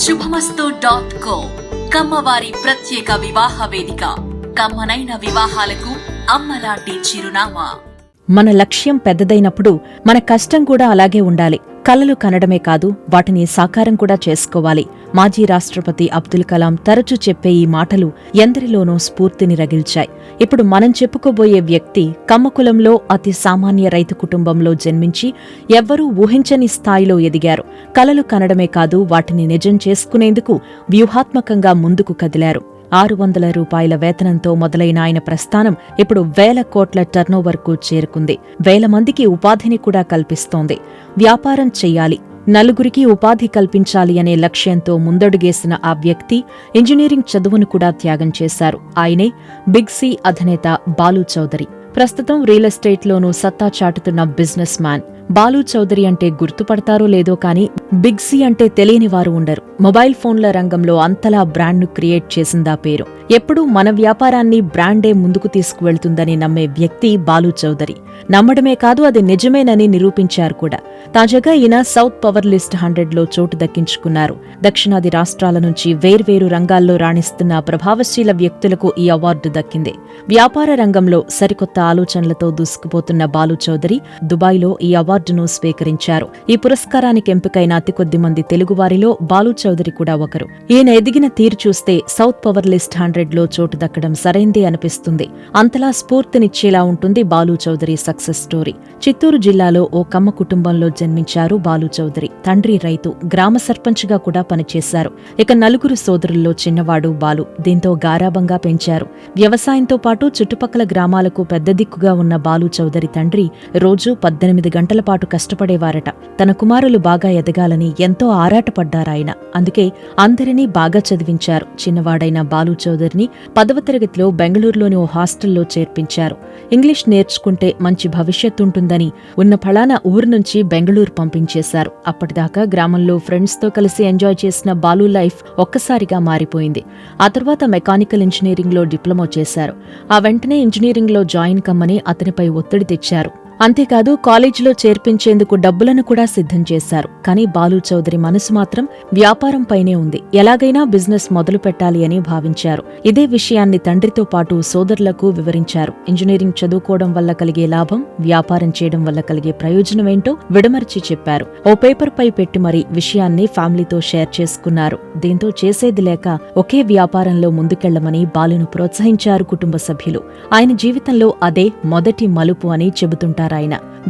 శుభమస్తు.co కమ్మవారి ప్రత్యేక వివాహ వేదిక. కమ్మనైన వివాహాలకు అమ్మలాంటి చిరునామా. మన లక్ష్యం పెద్దదైనప్పుడు మన కష్టం కూడా అలాగే ఉండాలి. కలలు కనడమే కాదు, వాటిని సాకారం కూడా చేసుకోవాలి. మాజీ రాష్ట్రపతి అబ్దుల్ కలాం తరచూ చెప్పే ఈ మాటలు ఎందరిలోనో స్ఫూర్తిని రగిల్చాయి. ఇప్పుడు మనం చెప్పుకోబోయే వ్యక్తి కమ్మకులంలో అతి సామాన్య రైతు కుటుంబంలో జన్మించి ఎవ్వరూ ఊహించని స్థాయిలో ఎదిగారు. కలలు కనడమే కాదు, వాటిని నిజం చేసుకునేందుకు వ్యూహాత్మకంగా ముందుకు కదిలారు. 600 రూపాయల వేతనంతో మొదలైన ఆయన ప్రస్థానం ఇప్పుడు 1000 కోట్ల టర్నోవర్కు చేరుకుంది. 1000 మందికి ఉపాధిని కూడా కల్పిస్తోంది. వ్యాపారం చెయ్యాలి, నలుగురికి ఉపాధి కల్పించాలి అనే లక్ష్యంతో ముందడుగేసిన ఆ వ్యక్తి ఇంజనీరింగ్ చదువును కూడా త్యాగం చేశారు. ఆయనే బిగ్ సి అధినేత బాలు చౌదరి. ప్రస్తుతం రియల్ ఎస్టేట్లోనూ సత్తా చాటుతున్న బిజినెస్ మ్యాన్. బాలు చౌదరి అంటే గుర్తుపడతారో లేదో కానీ బిగ్ సి అంటే తెలియని వారు ఉండరు. మొబైల్ ఫోన్ల రంగంలో అంతలా బ్రాండ్ను క్రియేట్ చేసిందా పేరు. ఎప్పుడూ మన వ్యాపారాన్ని బ్రాండే ముందుకు తీసుకువెళ్తుందని నమ్మే వ్యక్తి బాలు చౌదరి. నమ్మడమే కాదు, అది నిజమేనని నిరూపించారు కూడా. తాజాగా ఈయన సౌత్ పవర్ లిస్ట్ 100లో చోటు దక్కించుకున్నారు. దక్షిణాది రాష్ట్రాల నుంచి వేర్వేరు రంగాల్లో రాణిస్తున్న ప్రభావశీల వ్యక్తులకు ఈ అవార్డు దక్కింది. వ్యాపార రంగంలో సరికొత్త ఆలోచనలతో దూసుకుపోతున్న బాలు చౌదరి దుబాయ్లో ఈ అవార్డును స్వీకరించారు. ఈ పురస్కారానికి ఎంపికైన అతి కొద్ది మంది తెలుగువారిలో బాలు చౌదరి కూడా ఒకరు. ఈయన ఎదిగిన తీరు చూస్తే సౌత్ పవర్ లిస్ట్ 100లో చోటు దక్కడం సరైందే అనిపిస్తుంది. అంతలా స్ఫూర్తినిచ్చేలా ఉంటుంది బాలు చౌదరి సక్సెస్ స్టోరీ. చిత్తూరు జిల్లాలో ఓ కమ్మ కుటుంబంలో జన్మించారు బాలు చౌదరి. తండ్రి రైతు, గ్రామ సర్పంచ్గా కూడా పనిచేశారు. ఇక నలుగురు సోదరుల్లో చిన్నవాడు బాలు. దీంతో గారాబంగా పెంచారు. వ్యవసాయంతో పాటు చుట్టుపక్కల గ్రామాలకు పెద్ద దిక్కుగా ఉన్న బాలు చౌదరి తండ్రి రోజూ 18 గంటల పాటు కష్టపడేవారట. తన కుమారులు బాగా ఎదగాలని ఎంతో ఆరాటపడ్డారాయన. అందుకే అందరినీ బాగా చదివించారు. చిన్నవాడైన బాలు చౌదరిని 10వ తరగతిలో బెంగళూరులోని ఓ హాస్టల్లో చేర్పించారు. ఇంగ్లీష్ నేర్చుకుంటే మంచి భవిష్యత్తుంటుందని ఉన్న ఫలానా ఊరు నుంచి బెంగళూరు పంపించేశారు. అప్పటిదాకా గ్రామంలో ఫ్రెండ్స్తో కలిసి ఎంజాయ్ చేసిన బాలు లైఫ్ ఒక్కసారిగా మారిపోయింది. ఆ తర్వాత మెకానికల్ ఇంజనీరింగ్లో డిప్లొమా చేశారు. ఆ వెంటనే ఇంజనీరింగ్లో జాయిన్ కమ్మని అతనిపై ఒత్తిడి తెచ్చారు. అంతేకాదు, కాలేజీలో చేర్పించేందుకు డబ్బులను కూడా సిద్ధం చేశారు. కానీ బాలు చౌదరి మనసు మాత్రం వ్యాపారంపైనే ఉంది. ఎలాగైనా బిజినెస్ మొదలు పెట్టాలి అని భావించారు. ఇదే విషయాన్ని తండ్రితో పాటు సోదరులకు వివరించారు. ఇంజనీరింగ్ చదువుకోవడం వల్ల కలిగే లాభం, వ్యాపారం చేయడం వల్ల కలిగే ప్రయోజనమేంటో విడమర్చి చెప్పారు. ఓ పేపర్ పై పెట్టి మరీ విషయాన్ని ఫ్యామిలీతో షేర్ చేసుకున్నారు. దీంతో చేసేది లేక ఒకే వ్యాపారంలో ముందుకెళ్లమని బాలును ప్రోత్సహించారు కుటుంబ సభ్యులు. ఆయన జీవితంలో అదే మొదటి మలుపు అని చెబుతుంటారు.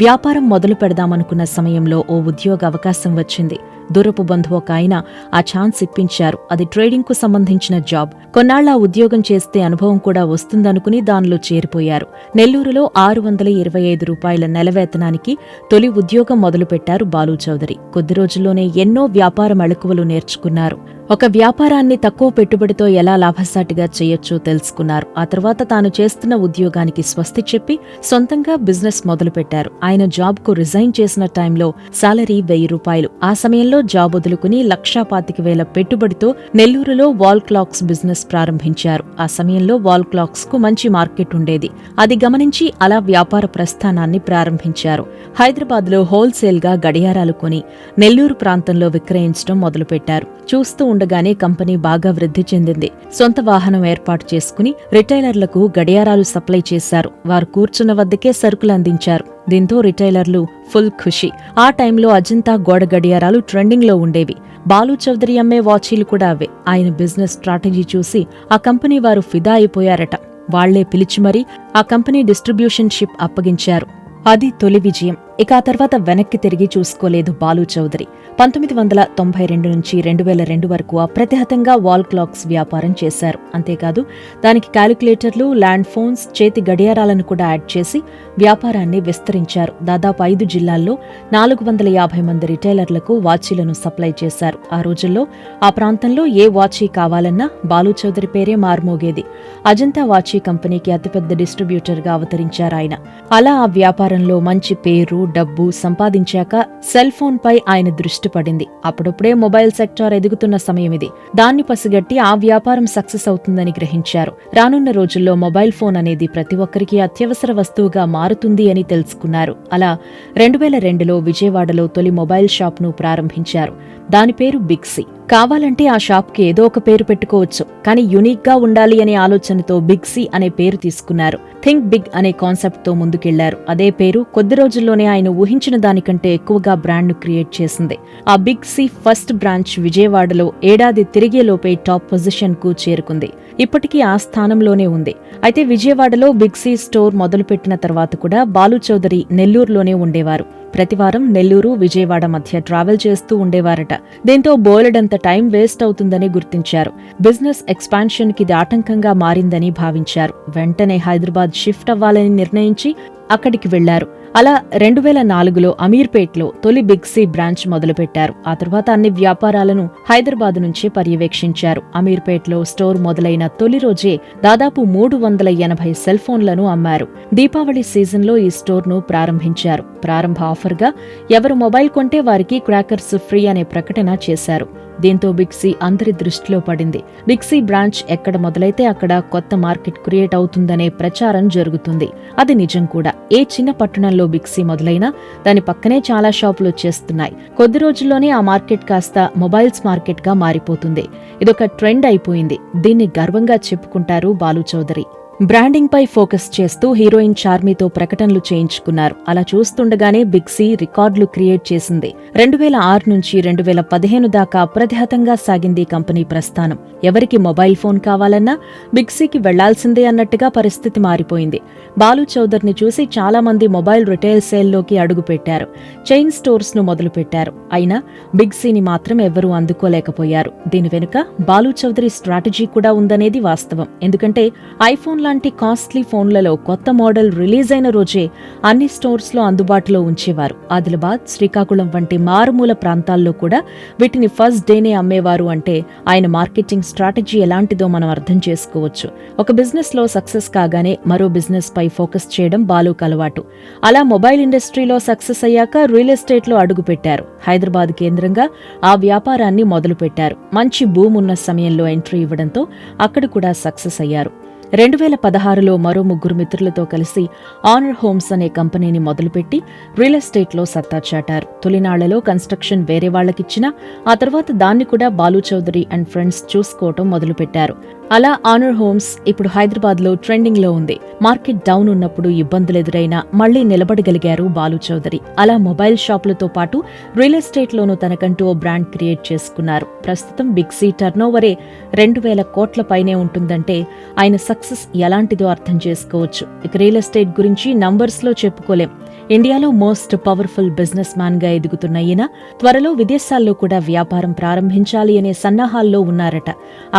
వ్యాపారం మొదలు పెడదామనుకున్న సమయంలో ఓ ఉద్యోగ అవకాశం వచ్చింది. దూరపు బంధువు ఒక ఆయన ఆ ఛాన్స్ ఇప్పించారు. అది ట్రేడింగ్ కు సంబంధించిన జాబ్. కొన్నాళ్ల ఉద్యోగం చేస్తే అనుభవం కూడా వస్తుందనుకుని దానిలో చేరిపోయారు. నెల్లూరులో 625 రూపాయల నెల వేతనానికి తొలి ఉద్యోగం మొదలుపెట్టారు బాలు చౌదరి. కొద్ది రోజుల్లోనే ఎన్నో వ్యాపార మెళకువలు నేర్చుకున్నారు. ఒక వ్యాపారాన్ని తక్కువ పెట్టుబడితో ఎలా లాభసాటిగా చేయొచ్చో తెలుసుకున్నారు. ఆ తర్వాత తాను చేస్తున్న ఉద్యోగానికి స్వస్తి చెప్పి సొంతంగా బిజినెస్ మొదలుపెట్టారు. ఆయన జాబ్కు రిజైన్ చేసిన టైంలో సాలరీ 1000 రూపాయలు. ఆ సమయంలో జాబ్ వదులుకుని 1,25,000 పెట్టుబడితో నెల్లూరులో వాల్ క్లాక్స్ బిజినెస్ ప్రారంభించారు. ఆ సమయంలో వాల్ క్లాక్స్ కు మంచి మార్కెట్ ఉండేది. అది గమనించి అలా వ్యాపార ప్రస్థానాన్ని ప్రారంభించారు. హైదరాబాద్లో హోల్సేల్ గా గడియారాలు కొని నెల్లూరు ప్రాంతంలో విక్రయించడం మొదలుపెట్టారు. చూస్తూ ఉండగానే కంపెనీ బాగా వృద్ధి చెందింది. సొంత వాహనం ఏర్పాటు చేసుకుని రిటైలర్లకు గడియారాలు సప్లై చేశారు. వారు కూర్చున్న వద్దకే సరుకులు అందించారు. దీంతో రిటైలర్లు ఫుల్ ఖుషి. ఆ టైంలో అజంతా గోడ గడియారాలు ట్రెండింగ్ లో ఉండేవి. బాలు చౌదరి అమ్మే వాచీలు కూడా అవే. ఆయన బిజినెస్ స్ట్రాటజీ చూసి ఆ కంపెనీ వారు ఫిదా అయిపోయారట. వాళ్లే పిలిచి మరీ ఆ కంపెనీ డిస్ట్రిబ్యూషన్ షిప్ అప్పగించారు. అది తొలి విజయం. ఇక ఆ తర్వాత వెనక్కి తిరిగి చూసుకోలేదు బాలు చౌదరి. 1992 నుంచి 2002 వరకు అప్రతిహతంగా వాల్ క్లాక్స్ వ్యాపారం చేశారు. అంతేకాదు, దానికి క్యాలిక్యులేటర్లు, ల్యాండ్ ఫోన్స్, చేతి గడియారాలను కూడా యాడ్ చేసి వ్యాపారాన్ని విస్తరించారు. దాదాపు 5 జిల్లాల్లో 450 మంది రిటైలర్లకు వాచీలను సప్లై చేశారు. ఆ రోజుల్లో ఆ ప్రాంతంలో ఏ వాచీ కావాలన్నా బాలు చౌదరి పేరే మార్మోగేది. అజంతా వాచీ కంపెనీకి అతిపెద్ద డిస్ట్రిబ్యూటర్గా అవతరించారు ఆయన. అలా ఆ వ్యాపారంలో మంచి పేరు, డబ్బు సంపాదించాక సెల్ ఫోన్ పై ఆయన దృష్టి పడింది. అప్పుడప్పుడే మొబైల్ సెక్టార్ ఎదుగుతున్న సమయం ఇది. దాన్ని పసిగట్టి ఆ వ్యాపారం సక్సెస్ అవుతుందని గ్రహించారు. రానున్న రోజుల్లో మొబైల్ ఫోన్ అనేది ప్రతి ఒక్కరికి అత్యవసర వస్తువుగా మారుతుంది అని తెలుసుకున్నారు. అలా 2002లో విజయవాడలో తొలి మొబైల్ షాప్ను ప్రారంభించారు. దాని పేరు బిగ్ సి. కావాలంటే ఆ షాప్కి ఏదో ఒక పేరు పెట్టుకోవచ్చు, కానీ యునిక్ గా ఉండాలి అనే ఆలోచనతో బిగ్ సి అనే పేరు తీసుకున్నారు. థింక్ బిగ్ అనే కాన్సెప్ట్ తో ముందుకెళ్లారు. అదే పేరు కొద్ది రోజుల్లోనే ఆయన ఊహించిన దానికంటే ఎక్కువగా బ్రాండ్ ను క్రియేట్ చేసింది. ఆ బిగ్ సి ఫస్ట్ బ్రాంచ్ విజయవాడలో ఏడాది తిరిగేలోపే టాప్ పొజిషన్ కు చేరుకుంది. ఇప్పటికీ ఆ స్థానంలోనే ఉంది. అయితే విజయవాడలో బిగ్ సి స్టోర్ మొదలుపెట్టిన తర్వాత కూడా బాలు చౌదరి నెల్లూరులోనే ఉండేవారు. ప్రతివారం నెల్లూరు, విజయవాడ మధ్య ట్రావెల్ చేస్తూ ఉండేవారట. దీంతో బోలెడంత టైం వేస్ట్ అవుతుందని గుర్తించారు. బిజినెస్ ఎక్స్పాన్షన్ కి ఇది ఆటంకంగా మారిందని భావించారు. వెంటనే హైదరాబాద్ షిఫ్ట్ అవ్వాలని నిర్ణయించి అక్కడికి వెళ్లారు. అలా 2004లో అమీర్పేట్లో తొలి బిగ్ సి బ్రాంచ్ మొదలుపెట్టారు. ఆ తర్వాత అన్ని వ్యాపారాలను హైదరాబాద్ నుంచే పర్యవేక్షించారు. అమీర్పేట్లో స్టోర్ మొదలైన తొలి రోజే దాదాపు 380 సెల్ ఫోన్లను అమ్మారు. దీపావళి సీజన్లో ఈ స్టోర్ను ప్రారంభించారు. ప్రారంభ ఆఫర్గా ఎవరు మొబైల్ కొంటే వారికి క్రాకర్స్ ఫ్రీ అనే ప్రకటన చేశారు. దీంతో బిగ్ సి అందరి దృష్టిలో పడింది. బిగ్ సి బ్రాంచ్ ఎక్కడ మొదలైతే అక్కడ కొత్త మార్కెట్ క్రియేట్ అవుతుందనే ప్రచారం జరుగుతుంది. అది నిజం కూడా. ఏ చిన్న పట్టణంలో బిగ్ సి మొదలైనా దాని పక్కనే చాలా షాపులు వచ్చేస్తున్నాయి. కొద్ది రోజుల్లోనే ఆ మార్కెట్ కాస్త మొబైల్స్ మార్కెట్ గా మారిపోతుంది. ఇదొక ట్రెండ్ అయిపోయింది. దీన్ని గర్వంగా చెప్పుకుంటారు బాలు చౌదరి. బ్రాండింగ్ పై ఫోకస్ చేస్తూ హీరోయిన్ చార్మీతో ప్రకటనలు చేయించుకున్నారు. అలా చూస్తుండగానే బిగ్ సి రికార్డులు క్రియేట్ చేసింది. 2006 నుంచి 2015 దాకా అప్రతిహతంగా సాగింది కంపెనీ ప్రస్థానం. ఎవరికి మొబైల్ ఫోన్ కావాలన్నా బిగ్ సికి వెళ్లాల్సిందే అన్నట్టుగా పరిస్థితి మారిపోయింది. బాలు చౌదరిని చూసి చాలా మంది మొబైల్ రిటైల్ సేల్లోకి అడుగుపెట్టారు. చైన్ స్టోర్స్ ను మొదలుపెట్టారు. అయినా బిగ్ సిని మాత్రం ఎవ్వరూ అందుకోలేకపోయారు. దీని వెనుక బాలు చౌదరి స్ట్రాటజీ కూడా ఉందనేది వాస్తవం. ఎందుకంటే ఐఫోన్ లాంటి కాస్ట్లీ ఫోన్లలో కొత్త మోడల్ రిలీజ్ అయిన రోజే అన్ని స్టోర్స్ లో అందుబాటులో ఉంచేవారు. ఆదిలాబాద్, శ్రీకాకుళం వంటి మారుమూల ప్రాంతాల్లో కూడా వీటిని ఫస్ట్ డేనే అమ్మేవారు. అంటే ఆయన మార్కెటింగ్ స్ట్రాటజీ ఎలాంటిదో మనం అర్థం చేసుకోవచ్చు. ఒక బిజినెస్ లో సక్సెస్ కాగానే మరో బిజినెస్ పై ఫోకస్ చేయడం బాలుకు అలవాటు. అలా మొబైల్ ఇండస్ట్రీలో సక్సెస్ అయ్యాక రియల్ ఎస్టేట్ లో అడుగుపెట్టారు. హైదరాబాద్ కేంద్రంగా ఆ వ్యాపారాన్ని మొదలుపెట్టారు. మంచి భూమి ఉన్న సమయంలో ఎంట్రీ ఇవ్వడంతో అక్కడ కూడా సక్సెస్ అయ్యారు. 2016లో మరో 3 మిత్రులతో కలిసి ఆనర్ హోమ్స్ అనే కంపెనీని మొదలుపెట్టి రియల్ ఎస్టేట్లో సత్తా చాటారు. తొలినాళ్లలో కన్స్ట్రక్షన్ వేరే వాళ్లకిచ్చినా ఆ తర్వాత దాన్ని కూడా బాలు చౌదరి అండ్ ఫ్రెండ్స్ చూసుకోవటం మొదలుపెట్టారు. అలా ఆనర్ హోమ్స్ ఇప్పుడు హైదరాబాద్ లో ట్రెండింగ్ లో ఉంది. మార్కెట్ డౌన్ ఉన్నప్పుడు ఇబ్బందులు ఎదురైనా మళ్లీ నిలబడగలిగారు బాలు చౌదరి. అలా మొబైల్ షాపులతో పాటు రియల్ ఎస్టేట్ లోనూ తనకంటూ ఓ బ్రాండ్ క్రియేట్ చేసుకున్నారు. ప్రస్తుతం బిగ్ సి టర్నోవరే 2000 కోట్ల పైనే ఉంటుందంటే ఆయన సక్సెస్ ఎలాంటిదో అర్థం చేసుకోవచ్చు. ఇక రియల్ ఎస్టేట్ గురించి నంబర్స్ లో చెప్పుకోలేం. ఇండియాలో మోస్ట్ పవర్ఫుల్ బిజినెస్ మ్యాన్ గా ఎదుగుతున్న ఈయన త్వరలో విదేశాల్లో కూడా వ్యాపారం ప్రారంభించాలి అనే సన్నాహాల్లో ఉన్నారట.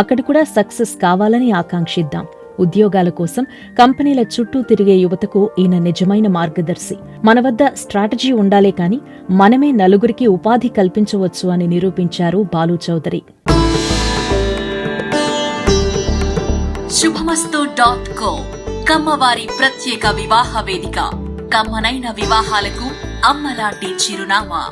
అక్కడ కూడా సక్సెస్ కావాలని ఆకాంక్షిద్దాం. ఉద్యోగాల కోసం కంపెనీల చుట్టూ తిరిగే యువతకు ఈయన నిజమైన మార్గదర్శి. మన వద్ద స్ట్రాటజీ ఉండాలే కాని మనమే నలుగురికి ఉపాధి కల్పించవచ్చు అని నిరూపించారు బాలు చౌదరి. శుభమస్తు.co కమ్మవారి ప్రత్యేక వివాహ వేదిక. కమ్మనైన వివాహాలకు అమ్మలాంటి చిరునామా.